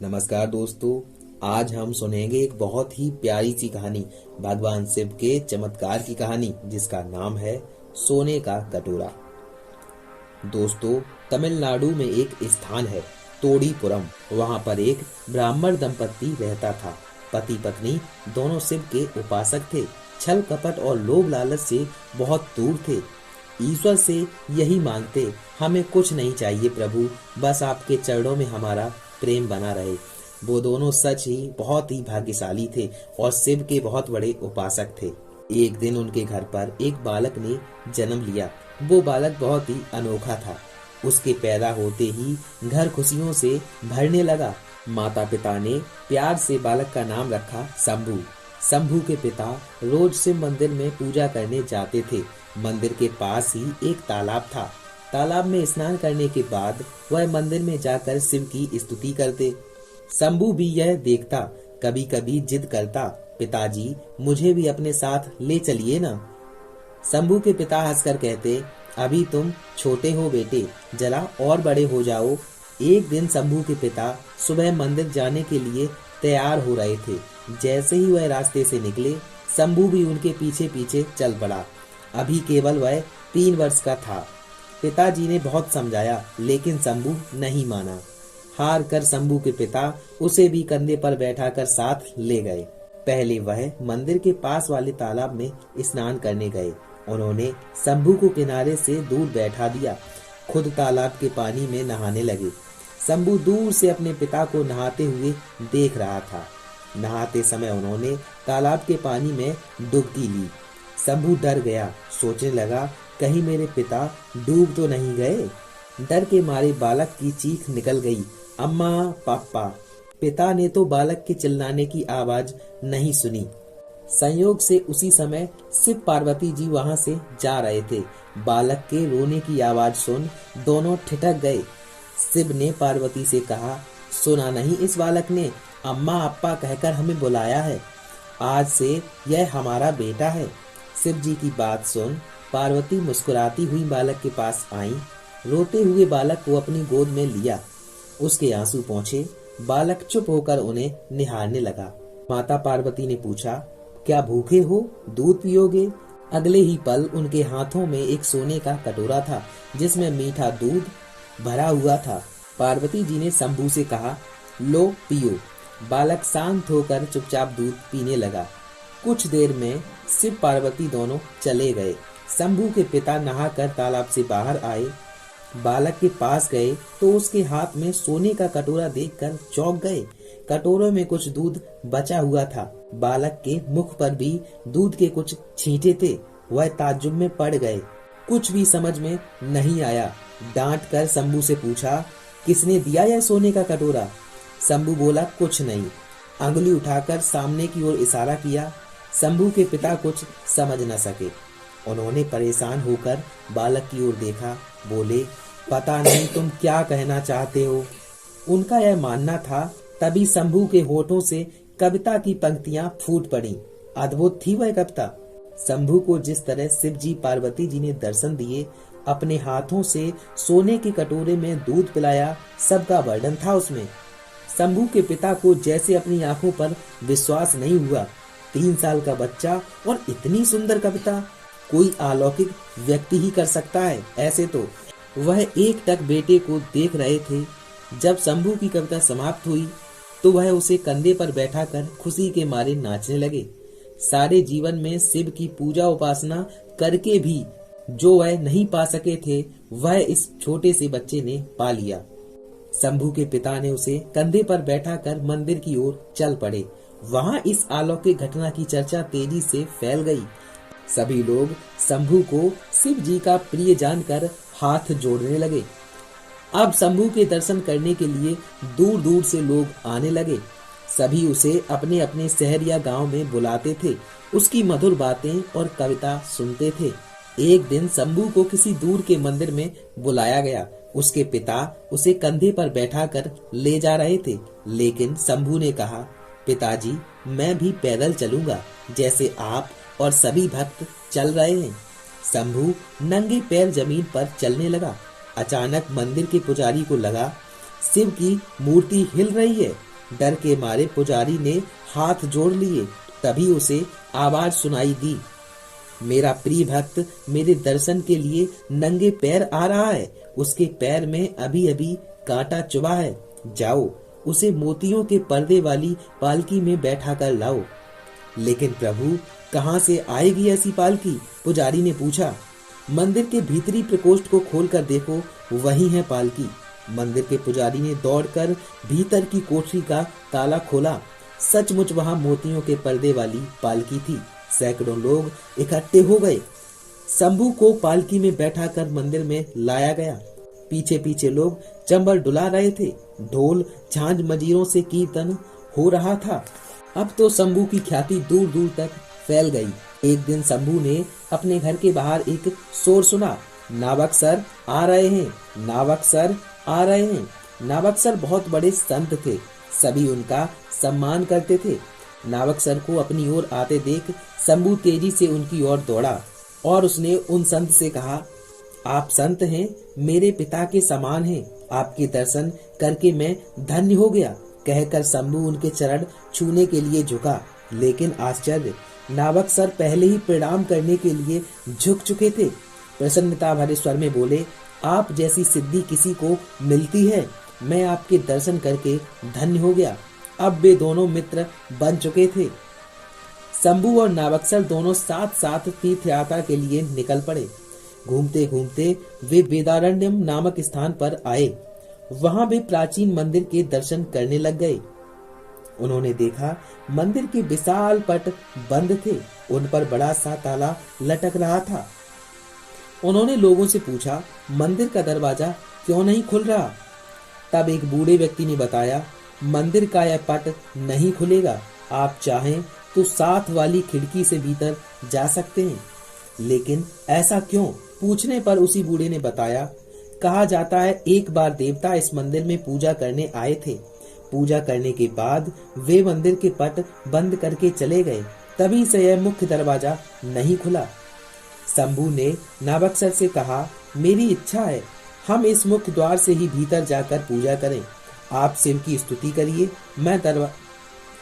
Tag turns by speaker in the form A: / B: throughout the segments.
A: नमस्कार दोस्तों। आज हम सुनेंगे एक बहुत ही प्यारी सी कहानी, भगवान शिव के चमत्कार की कहानी, जिसका नाम है सोने का कटोरा। दोस्तों, तमिलनाडु में एक स्थान है तोड़ीपुरम। वहाँ पर एक ब्राह्मण दंपति रहता था। पति पत्नी दोनों शिव के उपासक थे। छल कपट और लोभ लालच से बहुत दूर थे। ईश्वर से यही मांगते, हमें कुछ नहीं चाहिए प्रभु, बस आपके चरणों में हमारा प्रेम बना रहे। वो दोनों सच ही बहुत ही भाग्यशाली थे और शिव के बहुत बड़े उपासक थे। एक दिन उनके घर पर एक बालक ने जन्म लिया। वो बालक बहुत ही अनोखा था। उसके पैदा होते ही घर खुशियों से भरने लगा। माता पिता ने प्यार से बालक का नाम रखा शंभू। शंभू के पिता रोज शिव मंदिर में पूजा करने जाते थे। मंदिर के पास ही एक तालाब था। तालाब में स्नान करने के बाद वह मंदिर में जाकर शिव की स्तुति करते। शंभू भी यह देखता, कभी कभी जिद करता, पिताजी मुझे भी अपने साथ ले चलिए ना। शंभू के पिता हंसकर कहते, अभी तुम छोटे हो बेटे, जरा और बड़े हो जाओ। एक दिन शंभू के पिता सुबह मंदिर जाने के लिए तैयार हो रहे थे। जैसे ही वह रास्ते से निकले, शंभू भी उनके पीछे पीछे चल पड़ा। अभी केवल वह 3 वर्ष का था। पिताजी ने बहुत समझाया, लेकिन शंभू नहीं माना। हार कर शंभू के पिता उसे भी कंधे पर बैठाकर साथ ले गए। पहले वह मंदिर के पास वाले तालाब में स्नान करने गए। उन्होंने शंभू को किनारे से दूर बैठा दिया, खुद तालाब के पानी में नहाने लगे। शंभू दूर से अपने पिता को नहाते हुए देख रहा था। नहाते समय उन्होंने तालाब के पानी में डुबकी ली। शंभू डर गया, सोचने लगा, कहीं मेरे पिता डूब तो नहीं गए। डर के मारे बालक की चीख निकल गई, अम्मा पापा। पिता ने तो बालक के चिल्लाने की आवाज नहीं सुनी। संयोग से उसी समय शिव पार्वती जी वहां से जा रहे थे। बालक के रोने की आवाज सुन दोनों ठिठक गए। शिव ने पार्वती से कहा, सुना नहीं इस बालक ने अम्मा अप्पा कहकर हमें बुलाया है। आज से यह हमारा बेटा है। शिव जी की बात सुन पार्वती मुस्कुराती हुई बालक के पास आई। रोते हुए बालक को अपनी गोद में लिया। उसके आंसू पहुंचे। बालक चुप होकर उन्हें निहारने लगा। माता पार्वती ने पूछा, क्या भूखे हो, दूध पियोगे? अगले ही पल उनके हाथों में एक सोने का कटोरा था, जिसमें मीठा दूध भरा हुआ था। पार्वती जी ने शंभू से कहा, लो पियो। बालक शांत होकर चुपचाप दूध पीने लगा। कुछ देर में शिव पार्वती दोनों चले गए। शंभू के पिता नहाकर तालाब से बाहर आए। बालक के पास गए तो उसके हाथ में सोने का कटोरा देखकर चौंक गए। कटोरे में कुछ दूध बचा हुआ था। बालक के मुख पर भी दूध के कुछ छींटे थे। वह ताज्जुब में पड़ गए। कुछ भी समझ में नहीं आया। डांट कर शंभू से पूछा, किसने दिया यह सोने का कटोरा? शंभू बोला, कुछ नहीं। अंगुली उठाकर सामने की ओर इशारा किया। शंभू के पिता कुछ समझ न सके। उन्होंने परेशान होकर बालक की ओर देखा। बोले, पता नहीं तुम क्या कहना चाहते हो। उनका यह मानना था। तभी शंभू के होठों से कविता की पंक्तियां फूट पड़ी। अद्भुत थी वह कविता। शंभू को जिस तरह शिव जी पार्वती जी ने दर्शन दिए, अपने हाथों से सोने के कटोरे में दूध पिलाया, सबका वर्णन था उसमें। शंभू के पिता को जैसे अपनी आंखों पर विश्वास नहीं हुआ। 3 साल का बच्चा और इतनी सुंदर कविता, कोई अलौकिक व्यक्ति ही कर सकता है। ऐसे तो वह एकटक बेटे को देख रहे थे। जब शंभू की कविता समाप्त हुई तो वह उसे कंधे पर बैठाकर खुशी के मारे नाचने लगे। सारे जीवन में शिव की पूजा उपासना करके भी जो वह नहीं पा सके थे, वह इस छोटे से बच्चे ने पा लिया। शंभू के पिता ने उसे कंधे पर बैठाकर मंदिर की ओर चल पड़े। वहां इस अलौकिक घटना की चर्चा तेजी से फैल गई। सभी लोग शंभू को शिव जी का प्रिय जानकर हाथ जोड़ने लगे। अब शंभू के दर्शन करने के लिए दूर दूर से लोग आने लगे। सभी उसे अपने अपने शहर या गांव में बुलाते थे। उसकी मधुर बातें और कविता सुनते थे। एक दिन शंभू को किसी दूर के मंदिर में बुलाया गया। उसके पिता उसे कंधे पर बैठाकर ले जा रहे थे, लेकिन शंभू ने कहा, पिताजी मैं भी पैदल चलूंगा, जैसे आप और सभी भक्त चल रहे हैं। शंभू नंगे पैर जमीन पर चलने लगा। अचानक मंदिर के पुजारी को लगा, शिव की मूर्ति हिल रही है। डर के मारे पुजारी ने हाथ जोड़ लिए। तभी उसे आवाज सुनाई दी, मेरा प्रिय भक्त मेरे दर्शन के लिए नंगे पैर आ रहा है। उसके पैर में अभी अभी कांटा चुभा है। जाओ उसे मोतियों के पर्दे वाली पालकी में बैठा कर लाओ। लेकिन प्रभु, कहाँ से आएगी ऐसी पालकी? पुजारी ने पूछा। मंदिर के भीतरी प्रकोष्ठ को खोलकर देखो, वही है पालकी। मंदिर के पुजारी ने दौड़कर भीतर की कोठरी का ताला खोला। सचमुच वहां मोतियों के पर्दे वाली पालकी थी। सैकड़ों लोग इकट्ठे हो गए। शंभू को पालकी में बैठाकर मंदिर में लाया गया। पीछे पीछे लोग चंबल डुला रहे थे। ढोल झांझ मजीरों से कीर्तन हो रहा था। अब तो शंभू की ख्याति दूर दूर तक फैल गई। एक दिन शंभू ने अपने घर के बाहर एक शोर सुना, नावक सर आ रहे हैं, नावक सर आ रहे हैं। नावक सर बहुत बड़े संत थे। सभी उनका सम्मान करते थे। नावक सर को अपनी ओर आते देख शंभू तेजी से उनकी ओर दौड़ा और उसने उन संत से कहा, आप संत हैं, मेरे पिता के समान हैं। आपके दर्शन करके मैं धन्य हो गया। कहकर शंभू उनके चरण छूने के लिए झुका। लेकिन आश्चर्य, नावक सर पहले ही प्रणाम करने के लिए झुक चुके थे। प्रसन्नता भरे स्वर में बोले, आप जैसी सिद्धि किसी को मिलती है? मैं आपके दर्शन करके धन्य हो गया। अब वे दोनों मित्र बन चुके थे। शंभू और नावक सर दोनों साथ साथ तीर्थ यात्रा के लिए निकल पड़े। घूमते घूमते वे वेदारण्यम नामक स्थान पर आए। वहां वे प्राचीन मंदिर के दर्शन करने लग गए। उन्होंने देखा मंदिर के विशाल पट बंद थे। उन पर बड़ा सा ताला लटक रहा था। उन्होंने लोगों से पूछा, मंदिर का दरवाजा क्यों नहीं खुल रहा? तब एक बूढ़े व्यक्ति ने बताया, मंदिर का यह पट नहीं खुलेगा। आप चाहें तो साथ वाली खिड़की से भीतर जा सकते हैं। लेकिन ऐसा क्यों? पूछने पर उसी बूढ़े ने बताया, कहा जाता है एक बार देवता इस मंदिर में पूजा करने आए थे। पूजा करने के बाद वे मंदिर के पट बंद करके चले गए। तभी से यह मुख्य दरवाजा नहीं खुला। शंभू ने नावक सर से कहा, मेरी इच्छा है हम इस मुख्य द्वार से ही भीतर जाकर पूजा करें। आप शिव की स्तुति करिए,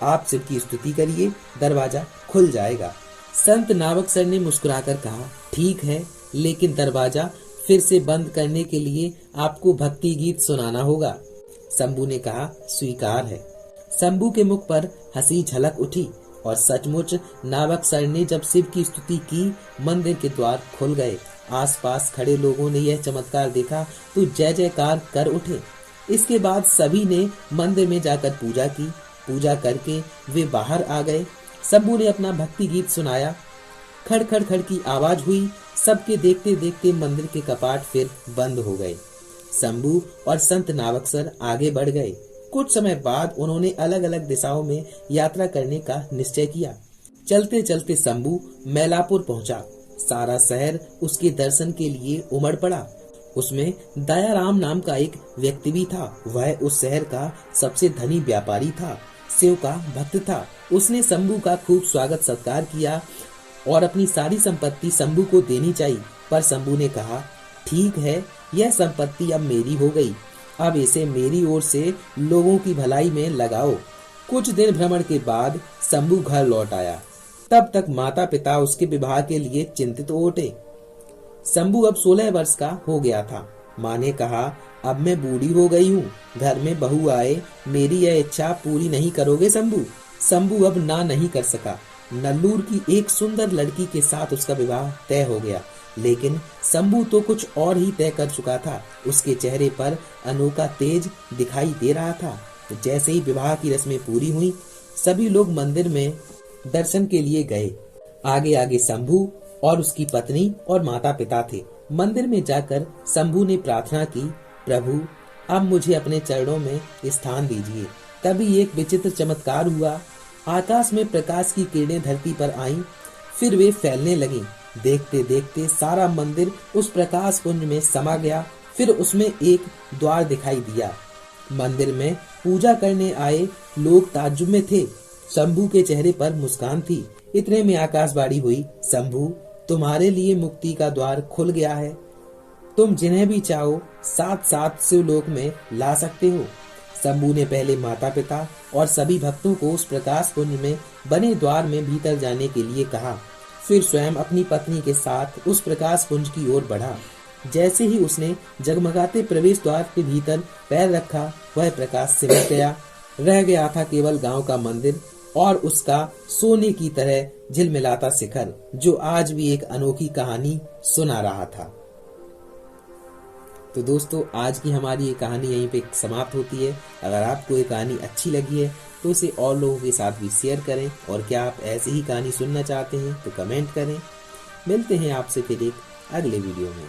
A: आप शिव की स्तुति करिए, दरवाजा खुल जाएगा। संत नावक सर ने मुस्कुराकर कहा, ठीक है, लेकिन दरवाजा फिर से बंद करने के लिए आपको भक्ति गीत सुनाना होगा। शंभू ने कहा, स्वीकार है। शंभू के मुख पर हंसी झलक उठी और सचमुच नावक सर ने जब शिव की स्तुति की, मंदिर के द्वार खुल गए। आसपास खड़े लोगों ने यह चमत्कार देखा तो जय जयकार कर उठे। इसके बाद सभी ने मंदिर में जाकर पूजा की। पूजा करके वे बाहर आ गए। शंभू ने अपना भक्ति गीत सुनाया। खड़ खड़ खड़ की आवाज हुई। सबके देखते देखते मंदिर के कपाट फिर बंद हो गए। शंभू और संत नावक सर आगे बढ़ गए। कुछ समय बाद उन्होंने अलग अलग दिशाओं में यात्रा करने का निश्चय किया। चलते चलते शंभू मैलापुर पहुंचा। सारा शहर उसके दर्शन के लिए उमड़ पड़ा। उसमें दयाराम नाम का एक व्यक्ति भी था। वह उस शहर का सबसे धनी व्यापारी था, शिव का भक्त था। उसने शंभू का खूब स्वागत सत्कार किया और अपनी सारी संपत्ति शंभू को देनी चाहिए। पर शंभू ने कहा, ठीक है, यह संपत्ति अब मेरी हो गई। अब इसे मेरी ओर से लोगों की भलाई में लगाओ। कुछ दिन भ्रमण के बाद शंभू घर लौट आया। तब तक माता पिता उसके विवाह के लिए चिंतित हो उठे। शंभू अब 16 वर्ष का हो गया था। माँ ने कहा, अब मैं बूढ़ी हो गई हूँ, घर में बहू आए, मेरी यह इच्छा पूरी नहीं करोगे शंभू? शंभू अब ना नहीं कर सका। नल्लूर की एक सुंदर लड़की के साथ उसका विवाह तय हो गया। लेकिन शंभू तो कुछ और ही तय कर चुका था। उसके चेहरे पर अनोखा तेज दिखाई दे रहा था। जैसे ही विवाह की रस्में पूरी हुई, सभी लोग मंदिर में दर्शन के लिए गए। आगे आगे शंभू और उसकी पत्नी और माता पिता थे। मंदिर में जाकर शंभू ने प्रार्थना की, प्रभु अब मुझे अपने चरणों में स्थान दीजिए। तभी एक विचित्र चमत्कार हुआ। आकाश में प्रकाश की किरणें धरती पर आईं, फिर वे फैलने लगीं। देखते देखते सारा मंदिर उस प्रकाश पुंज में समा गया। फिर उसमें एक द्वार दिखाई दिया। मंदिर में पूजा करने आए लोग ताज्जुब में थे। शंभू के चेहरे पर मुस्कान थी। इतने में आकाशवाणी हुई, शंभू तुम्हारे लिए मुक्ति का द्वार खुल गया है। तुम जिन्हें भी चाहो साथ साथ शिवलोक में ला सकते हो। शंभू ने पहले माता पिता और सभी भक्तों को उस प्रकाश कुंज में बने द्वार में भीतर जाने के लिए कहा। फिर स्वयं अपनी पत्नी के साथ उस प्रकाश कुंज की ओर बढ़ा। जैसे ही उसने जगमगाते प्रवेश द्वार के भीतर पैर रखा, वह प्रकाश सिमट गया। रह गया था केवल गांव का मंदिर और उसका सोने की तरह झिलमिलाता शिखर, जो आज भी एक अनोखी कहानी सुना रहा था। तो दोस्तों, आज की हमारी ये कहानी यहीं पे समाप्त होती है। अगर आपको ये कहानी अच्छी लगी है तो इसे और लोगों के साथ भी शेयर करें, और क्या आप ऐसी ही कहानी सुनना चाहते हैं तो कमेंट करें। मिलते हैं आपसे फिर एक अगले वीडियो में।